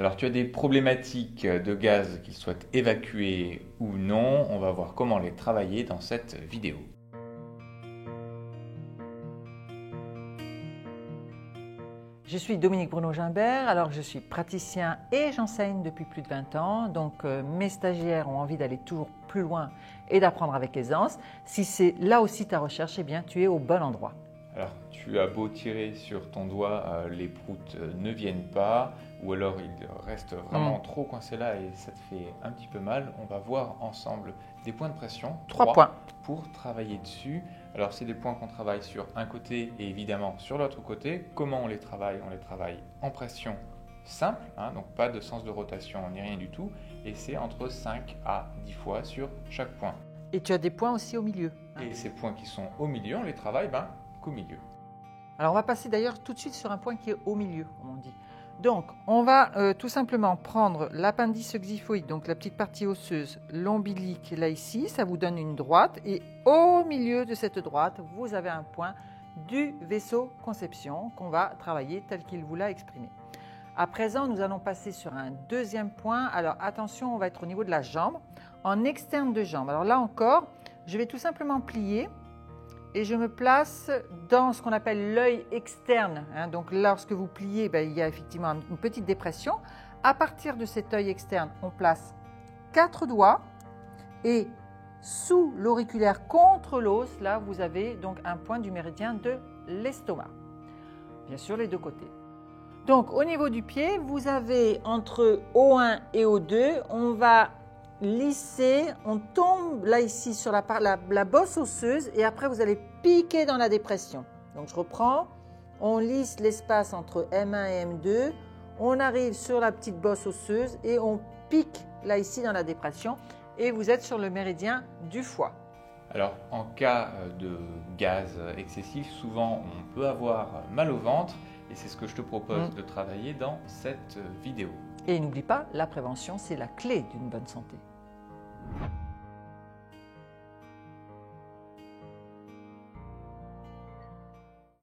Alors, tu as des problématiques de gaz qu'ils soient évacués ou non. On va voir comment les travailler dans cette vidéo. Je suis Dominique Bruno-Gimbert, alors je suis praticien et j'enseigne depuis plus de 20 ans, donc mes stagiaires ont envie d'aller toujours plus loin et d'apprendre avec aisance. Si c'est là aussi ta recherche, eh bien tu es au bon endroit. Alors, tu as beau tirer sur ton doigt, les proutes ne viennent pas, ou alors ils restent vraiment trop coincés là et ça te fait un petit peu mal. On va voir ensemble des points de pression, 3 points, pour travailler dessus. Alors, c'est des points qu'on travaille sur un côté et évidemment sur l'autre côté. Comment on les travaille? On les travaille en pression simple, donc pas de sens de rotation ni rien du tout, et c'est entre 5 à 10 fois sur chaque point. Et tu as des points aussi au milieu. Et ces points qui sont au milieu, on les travaille qu'au milieu. Alors on va passer d'ailleurs tout de suite sur un point qui est au milieu, comme on dit. Donc on va tout simplement prendre l'appendice xiphoïde, donc la petite partie osseuse, l'ombilique là ici, ça vous donne une droite et au milieu de cette droite, vous avez un point du vaisseau conception qu'on va travailler tel qu'il vous l'a exprimé. À présent, nous allons passer sur un deuxième point. Alors attention, on va être au niveau de la jambe, en externe de jambe. Alors là encore, je vais tout simplement plier et je me place dans ce qu'on appelle l'œil externe. Donc lorsque vous pliez, il y a effectivement une petite dépression. À partir de cet œil externe, on place 4 doigts et sous l'auriculaire contre l'os, là vous avez donc un point du méridien de l'estomac. Bien sûr les deux côtés. Donc au niveau du pied, vous avez entre O1 et O2, on va lisser, on tombe là ici sur la bosse osseuse et après vous allez piquer dans la dépression. Donc je reprends, on lisse l'espace entre M1 et M2, on arrive sur la petite bosse osseuse et on pique là ici dans la dépression et vous êtes sur le méridien du foie. Alors en cas de gaz excessif, souvent on peut avoir mal au ventre et c'est ce que je te propose de travailler dans cette vidéo. Et n'oublie pas, la prévention c'est la clé d'une bonne santé.